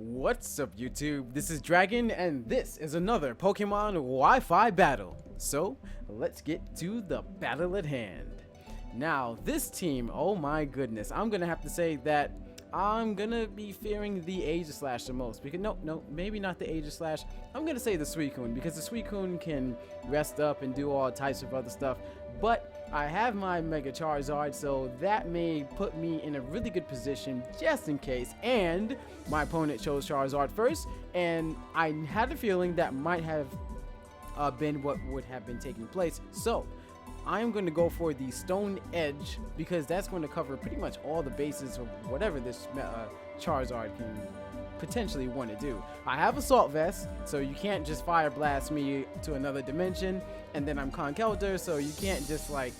What's up, YouTube? This is Dragon, and this is another Pokemon Wi-Fi battle. So, let's get to the battle at hand. Now, this team, oh my goodness, I'm gonna have to say that I'm gonna be fearing the Aegislash the most. Because no, maybe not the Aegislash. I'm gonna say the Suicune, because the Suicune can rest up and do all types of other stuff. But I have my Mega Charizard, so that may put me in a really good position just in case. And my opponent chose Charizard first, and I had a feeling that might have been what would have been taking place. So I'm going to go for the Stone Edge, because that's going to cover pretty much all the bases of whatever this Charizard can potentially want to do. I have Assault Vest, so you can't just Fire Blast me to another dimension, and then I'm KoiandDragon, so you can't just, like,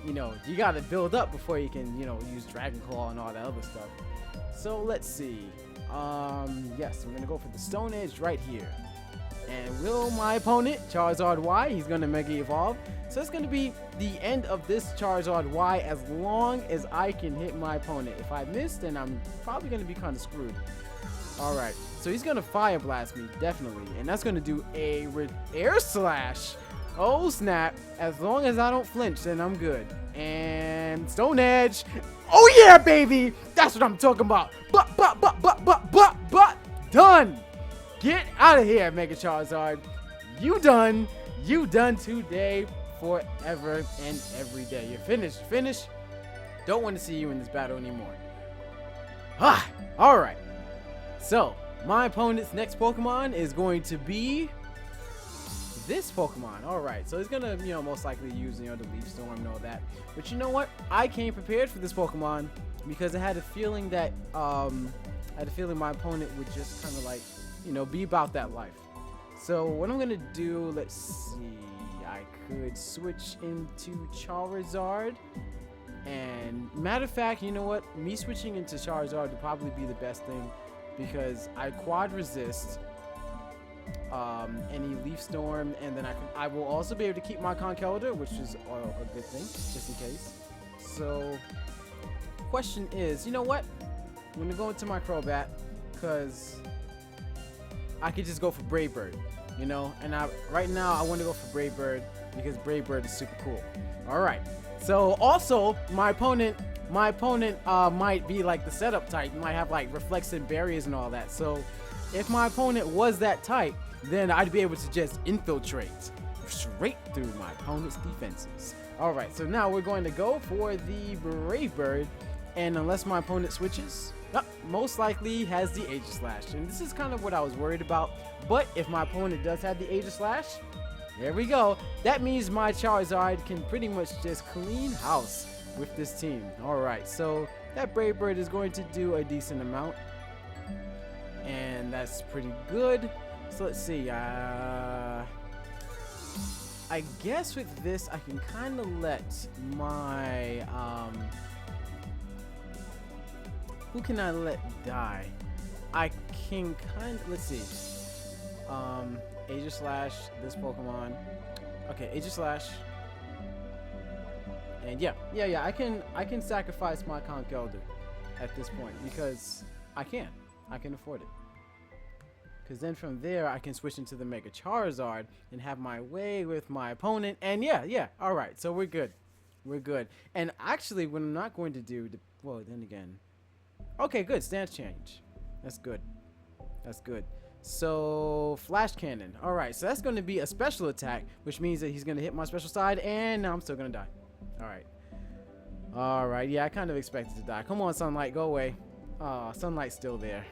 you know, you gotta build up before you can, you know, use Dragon Claw and all that other stuff. So let's see. Yes, I'm gonna go for the Stone Edge right here. And will my opponent, Charizard Y, he's gonna Mega Evolve. So it's gonna be the end of this Charizard Y as long as I can hit my opponent. If I miss, then I'm probably gonna be kind of screwed. Alright, so he's gonna Fire Blast me, definitely. And that's gonna do a Air Slash. Oh snap, as long as I don't flinch, then I'm good. And Stone Edge. Oh yeah, baby! That's what I'm talking about. But, done! Get out of here, Mega Charizard. You done. You done today, forever and every day. You're finished. Don't want to see you in this battle anymore. Alright. So, my opponent's next Pokemon is going to be this Pokemon. Alright, so he's gonna, you know, most likely use, you know, the Leaf Storm and all that. But you know what? I came prepared for this Pokemon because I had a feeling that, my opponent would just kind of like, you know, be about that life. So what I'm gonna do, let's see, I could switch into Charizard. And matter of fact, you know what? Me switching into Charizard would probably be the best thing because I quad resist any Leaf Storm, and then I will also be able to keep my KoiandDragon, which is a good thing, just in case. So, question is, you know what? I'm gonna go into my Crobat, because I could just go for Brave Bird, you know? And right now, I want to go for Brave Bird, because Brave Bird is super cool. Alright, so also, my opponent might be like the setup type, might have like reflexive barriers and all that. So, if my opponent was that type, then I'd be able to just infiltrate straight through my opponent's defenses. Alright, so now we're going to go for the Brave Bird, and unless my opponent switches, most likely has the Aegislash. And this is kind of what I was worried about, but if my opponent does have the Aegislash, there we go. That means my Charizard can pretty much just clean house with this team. Alright, so that Brave Bird is going to do a decent amount, and that's pretty good. So let's see, I guess with this I can kind of let my who can I let die? I can kind of, let's see, Aegislash, this Pokemon. Okay, Aegislash. And yeah, I can sacrifice my KoiandDragon at this point because I can afford it. Because then from there, I can switch into the Mega Charizard and have my way with my opponent. And yeah. All right, so we're good. We're good. And actually, what I'm not going to do, well, then again. Okay, good. Stance change. That's good. That's good. So, Flash Cannon. All right, so that's going to be a special attack, which means that he's going to hit my special side, and now I'm still going to die. All right. All right, yeah, I kind of expected to die. Come on, Sunlight, go away. Sunlight's still there.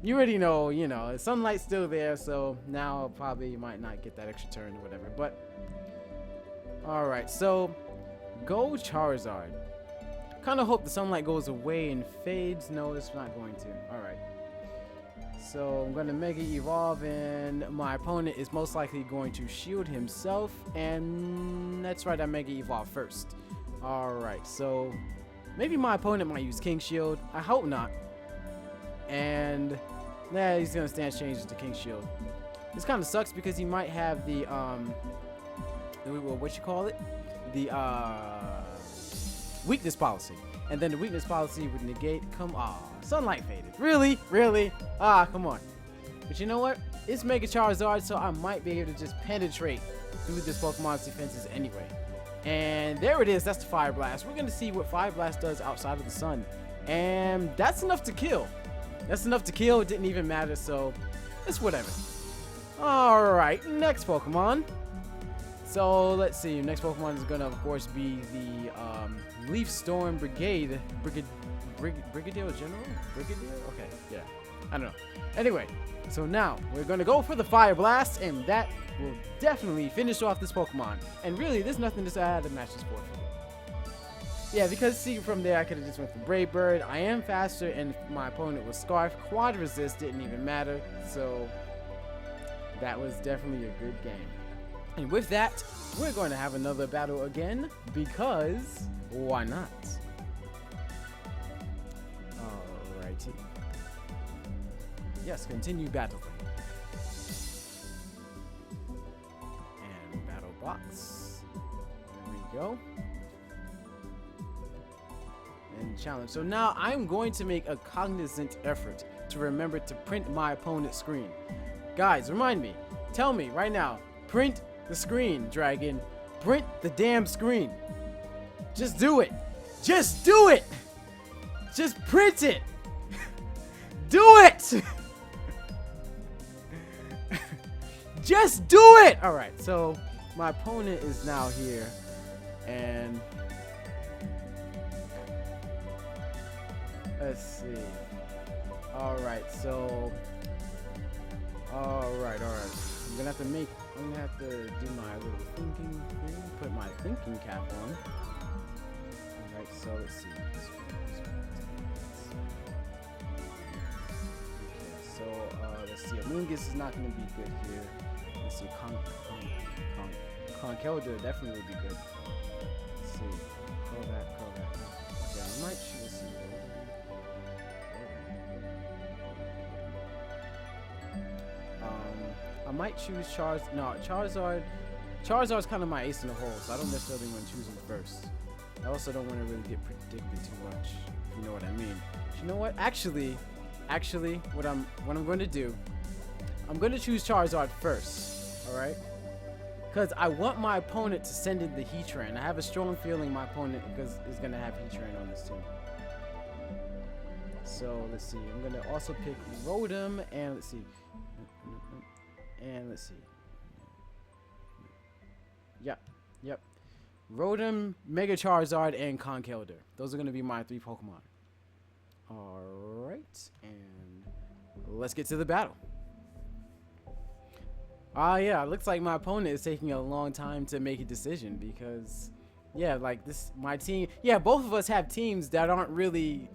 You already know, you know, Sunlight's still there, so now I'll probably might not get that extra turn or whatever, but alright, so go Charizard. Kind of hope the Sunlight goes away and fades. No, it's not going to. Alright. So I'm going to Mega Evolve, and my opponent is most likely going to shield himself, and that's right, I Mega Evolve first. Alright, so maybe my opponent might use King Shield. I hope not. And he's gonna stance change to King Shield. This kind of sucks because he might have the what you call it, the weakness policy, and then the weakness policy would negate. Sunlight faded. Really? Ah, come on. But you know what? It's Mega Charizard, so I might be able to just penetrate through this Pokemon's defenses anyway. And there it is. That's the Fire Blast. We're going to see what Fire Blast does outside of the sun. And that's enough to kill. That's enough to kill. It didn't even matter, so it's whatever. Alright, next Pokemon. So, let's see. Next Pokemon is going to, of course, be the Leaf Storm Brigadier General? Brigadier? Okay, yeah. I don't know. Anyway, so now we're going to go for the Fire Blast, and that will definitely finish off this Pokemon. And really, there's nothing to add to match this for. Yeah, because see, from there I could have just went for Brave Bird. I am faster, and my opponent was Scarf. Quad Resist didn't even matter, so that was definitely a good game. And with that, we're going to have another battle again, because why not? Alrighty. Yes, continue battling. And battle box. There we go. And challenge. So now I'm going to make a cognizant effort to remember to print my opponent's screen. Guys, remind me. Tell me right now. Print the screen, Dragon. Print the damn screen. Just do it. Just do it. Just print it. Do it. Just do it. All right. So my opponent is now here, and let's see. All right. So. All right. I'm gonna have to do my little thinking thing. Put my thinking cap on. All right. So let's see. So let's see. Amoonguss is not going to be good here. Let's see. KoiandDragon definitely would be good. Let's see. Curl that. Yeah, I might choose. Let's see. I might choose Charizard. Charizard's kind of my ace in the hole, so I don't necessarily want to choose him first. I also don't want to really get predicted too much, if you know what I mean. But you know what? Actually, what I'm going to do, I'm going to choose Charizard first, all right? Because I want my opponent to send in the Heatran. I have a strong feeling my opponent is going to have Heatran on this team. So let's see. I'm going to also pick Rotom, and let's see. Yep. Rotom, Mega Charizard, and KoiandDragon. Those are going to be my 3 Pokemon. Alright, and let's get to the battle. Yeah, it looks like my opponent is taking a long time to make a decision because, yeah, like this, my team, yeah, both of us have teams that don't really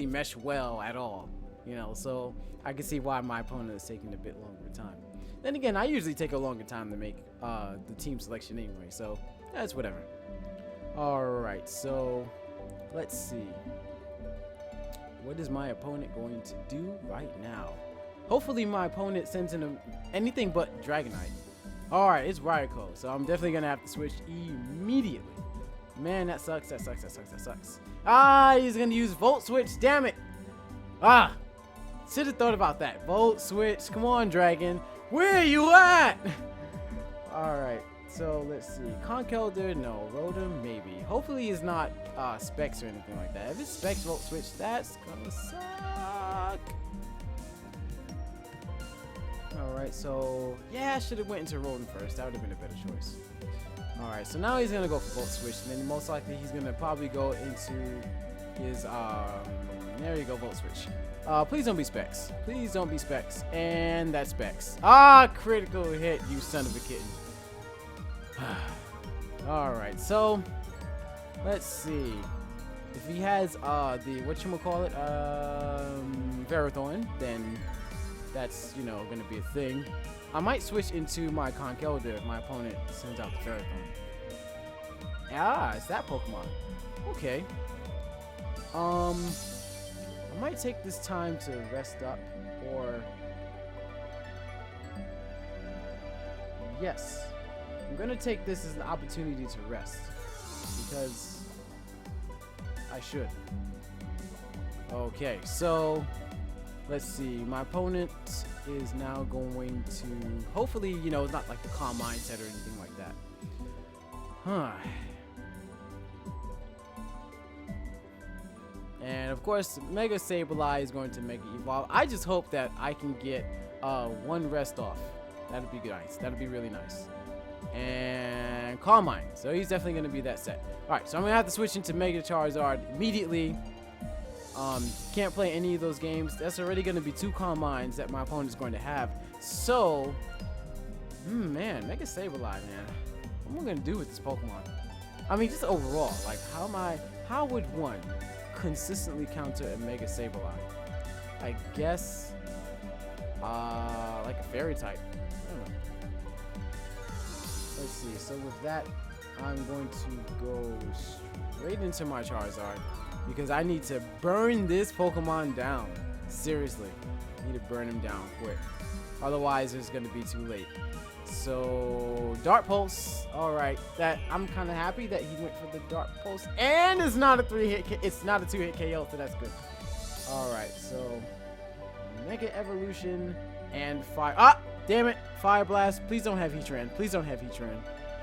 mesh well at all, you know, so I can see why my opponent is taking a bit longer time. Then again, I usually take a longer time to make the team selection anyway, so that's whatever. Alright, so let's see. What is my opponent going to do right now? Hopefully my opponent sends in anything but Dragonite. Alright, it's Raikou, so I'm definitely going to have to switch immediately. Man, that sucks. Ah, he's going to use Volt Switch. Damn it. Ah, should have thought about that. Volt Switch. Come on, Dragon. Where are you at? Alright, so let's see. KoiandDragon, no. Rotom, maybe. Hopefully it's not Specs or anything like that. If it's Specs Volt Switch, that's gonna suck. Alright, so yeah, I should have went into Rotom first. That would have been a better choice. Alright, so now he's gonna go for Volt Switch, and then most likely he's gonna probably go into his there you go, Volt Switch. Please don't be Specs. Please don't be Specs. And that's Specs. Ah, critical hit, you son of a kitten. Alright, so let's see. If he has the whatchamacallit, Verathorn, then that's, you know, gonna be a thing. I might switch into my KoiandDragon if my opponent sends out the Verathorn. Ah, it's that Pokemon. Okay. I might take this time to rest up, or yes, I'm gonna take this as an opportunity to rest because I should. Okay, so Let's see. My opponent is now going to, hopefully, you know, it's not like the calm mindset or anything like that. Huh. And of course, Mega Sableye is going to Mega Evolve. I just hope that I can get one rest off. That'd be nice. That'd be really nice. And Calm Mind. So he's definitely going to be that set. Alright, so I'm going to have to switch into Mega Charizard immediately. Can't play any of those games. That's already going to be 2 Calm Minds that my opponent is going to have. So, man, Mega Sableye, man. What am I going to do with this Pokemon? I mean, just overall, like, how would one consistently counter a Mega Sableye? I guess, like a Fairy type. I don't know. Let's see. So with that, I'm going to go straight into my Charizard because I need to burn this Pokemon down. Seriously, I need to burn him down quick. Otherwise, it's going to be too late. So Dart Pulse. All right, that I'm kind of happy that he went for the Dart Pulse, and it's not a 3-hit. It's not a 2-hit KO, so that's good. All right, so Mega Evolution and Fire. Ah, damn it! Fire Blast. Please don't have Heatran. Please don't have Heatran.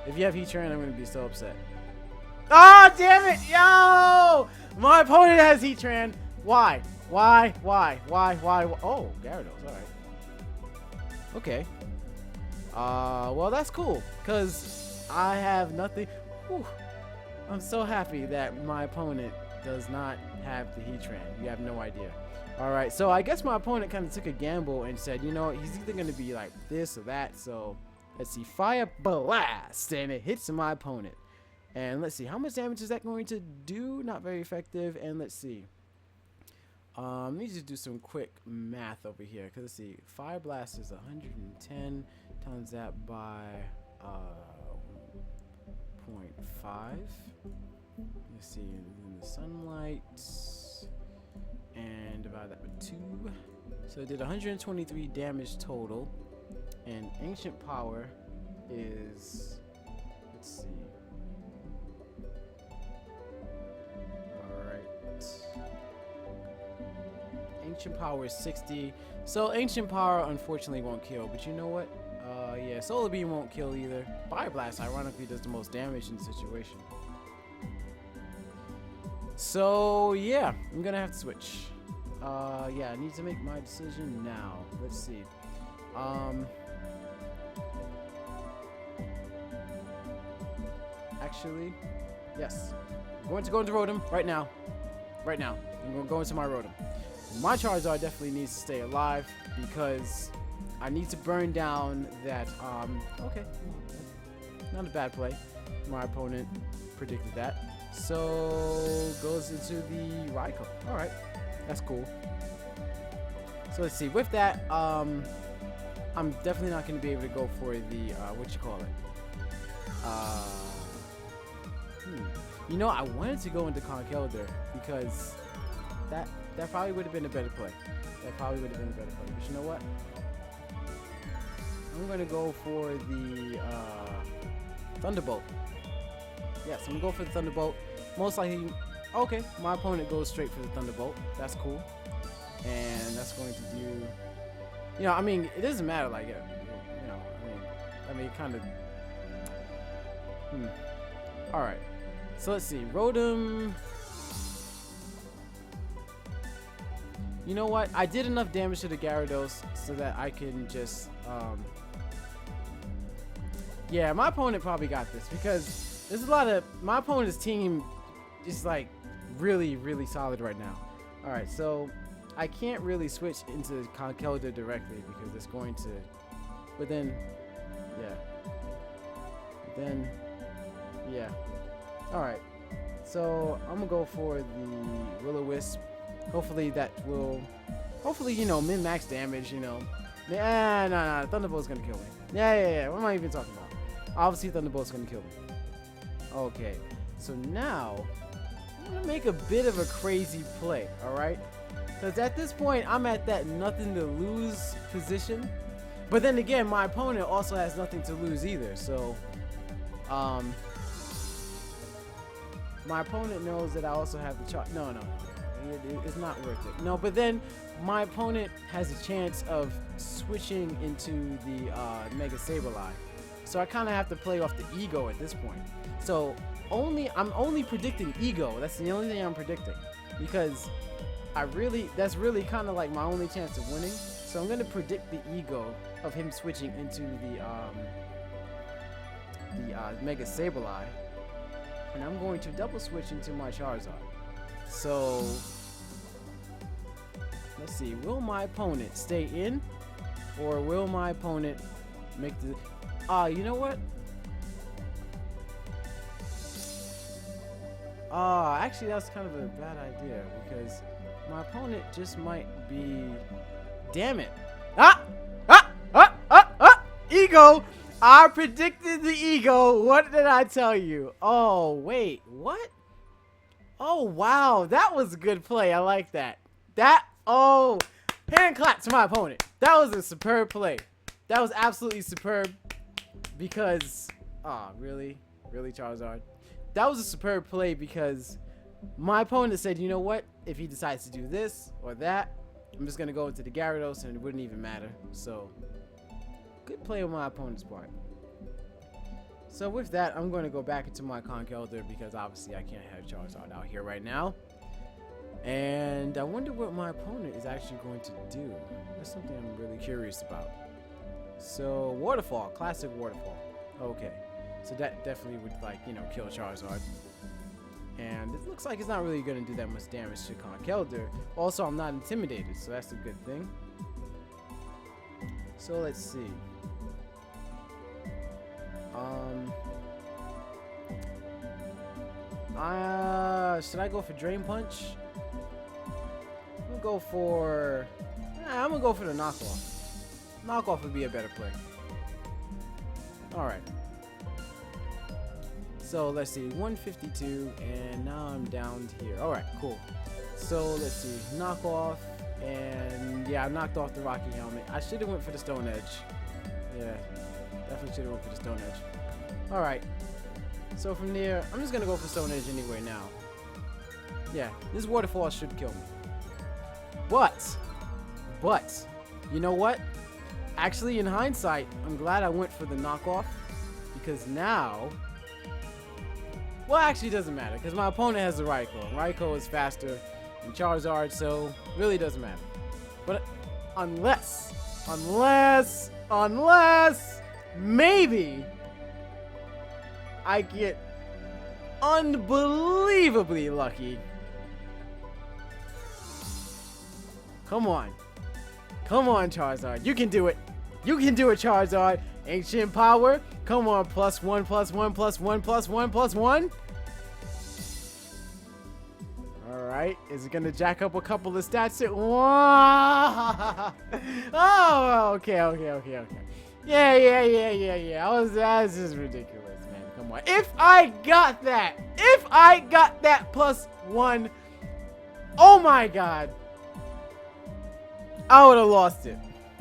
If you have Heatran, I'm gonna be so upset. Ah, damn it! Yo, my opponent has Heatran. Why? Why? Oh, Gyarados. All right. Okay. Well, that's cool, because I have nothing. Whew. I'm so happy that my opponent does not have the Heatran. You have no idea. Alright, so I guess my opponent kind of took a gamble and said, you know, he's either going to be like this or that. So, let's see. Fire Blast, and it hits my opponent. And let's see, how much damage is that going to do? Not very effective. And let's see. Let me just do some quick math over here. Because let's see, Fire Blast is 110 times that by 0.5. Let's see, in the sunlight, and divide that by 2. So it did 123 damage total. And Ancient Power is, let's see. Ancient Power is 60. So Ancient Power unfortunately won't kill, but you know what? Yeah, Solar Beam won't kill either. Fire Blast ironically does the most damage in the situation. So yeah, I'm gonna have to switch. Yeah, I need to make my decision now. Let's see. Actually, yes. I'm going to go into Rotom right now. Right now. I'm going to go into my Rotom. My Charizard definitely needs to stay alive because I need to burn down that, okay, not a bad play. My opponent predicted that. So, goes into the Raikou. Alright, that's cool. So let's see, with that, I'm definitely not going to be able to go for the, what you call it? You know, I wanted to go into KoiandDragon because that probably would have been a better play. That probably would have been a better play. But you know what? I'm going to go for the Thunderbolt. Yes, I'm going to go for the Thunderbolt. Most likely, okay, my opponent goes straight for the Thunderbolt. That's cool. And that's going to do, you know, I mean, it doesn't matter, like, you know, I mean, kind of, Alright, so let's see, Rotom. You know what? I did enough damage to the Gyarados so that I can just, yeah, my opponent probably got this because there's a lot of, my opponent's team is like really, really solid right now. Alright, so I can't really switch into KoiandDragon directly because it's going to, but then, yeah. Alright, so I'm gonna go for the Will-O-Wisp. Hopefully that will, you know, min-max damage, you know. Nah, Thunderbolt's gonna kill me. Yeah, what am I even talking about? Obviously Thunderbolt's gonna kill me. Okay, so now, I'm gonna make a bit of a crazy play, alright? Because at this point, I'm at that nothing to lose position. But then again, my opponent also has nothing to lose either, so, my opponent knows that I also have the no. it's not worth it. No, but then my opponent has a chance of switching into the Mega Sableye. So I kind of have to play off the ego at this point. So I'm only predicting ego. That's the only thing I'm predicting, because that's really kind of like my only chance of winning. So I'm gonna predict the ego of him switching into the Mega Sableye, and I'm going to double switch into my Charizard. So let's see, will my opponent stay in, or will my opponent make the you know what? Actually that's kind of a bad idea, because my opponent just might be, damn it. Ego! I predicted the ego. What did I tell you? Oh, wait, what? Oh, wow, that was a good play. I like that. Hand clap to my opponent. That was a superb play. That was absolutely superb, because, really, Charizard? That was a superb play, because my opponent said, you know what? If he decides to do this or that, I'm just going to go into the Gyarados and it wouldn't even matter. So, good play on my opponent's part. So with that, I'm going to go back into my Conkeldurr, because obviously I can't have Charizard out here right now. And I wonder what my opponent is actually going to do. That's something I'm really curious about. So, Waterfall, classic Waterfall. Okay. So that definitely would, like, you know, kill Charizard. And it looks like it's not really going to do that much damage to Conkeldurr. Also, I'm not intimidated, so that's a good thing. So let's see. Should I go for Drain Punch? I'm gonna go for the knockoff. Knockoff would be a better play. Alright. So let's see, 152, and now I'm down here. Alright, cool. So let's see, knockoff, and yeah, I knocked off the Rocky Helmet. I should have went for the Stone Edge. Yeah, definitely should have went for the Stone Edge. Alright, so from there, I'm just gonna go for Stone Edge anyway now. Yeah, this Waterfall should kill me. But, you know what? Actually, in hindsight, I'm glad I went for the knockoff, because now, well, actually, it doesn't matter, because my opponent has the Raikou. Raikou is faster than Charizard, so really doesn't matter. But unless maybe I get unbelievably lucky. Come on, Charizard. You can do it. You can do it, Charizard. Ancient power. Come on, +1, +1, +1, +1, +1. Alright, is it gonna jack up a couple of stats? Oh, okay. Yeah. That's just ridiculous, man. Come on. If I got that +1, oh my god, I would have lost it.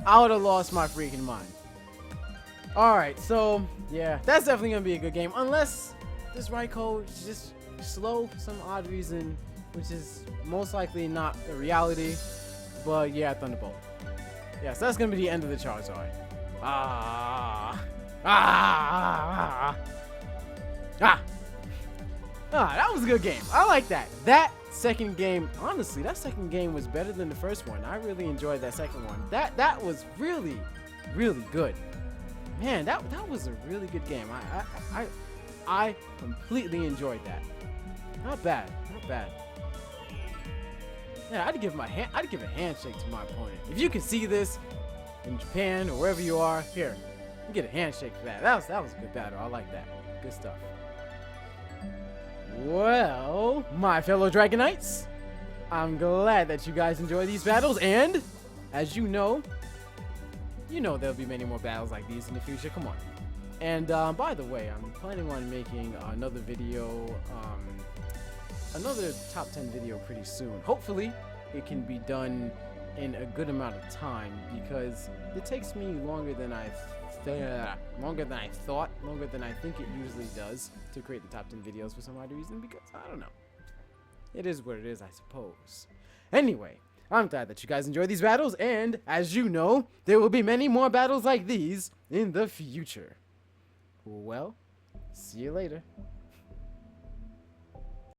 I would have lost my freaking mind. Alright, so yeah, that's definitely gonna be a good game, unless this Raikou is just slow for some odd reason, which is most likely not the reality. But yeah, Thunderbolt. Yeah, so that's gonna be the end of the Charizard. That was a good game. I like that. That second game, honestly, that second game was better than the first one. I really enjoyed that second one. That was really, really good. Man, that was a really good game. I completely enjoyed that. Not bad. Yeah, I'd give a handshake to my opponent. If you can see this in Japan or wherever you are, here, you get a handshake for that. That was a good battle. I like that. Good stuff. Well, my fellow Dragonites, I'm glad that you guys enjoy these battles, and as you know there'll be many more battles like these in the future. Come on. And by the way, I'm planning on making another video, another top 10 video pretty soon. Hopefully it can be done in a good amount of time, because it takes me longer than I think it usually does to create the top 10 videos for some odd reason, because I don't know. it is what it is, I suppose. Anyway, I'm glad that you guys enjoyed these battles, and as you know, there will be many more battles like these in the future. Well, see you later.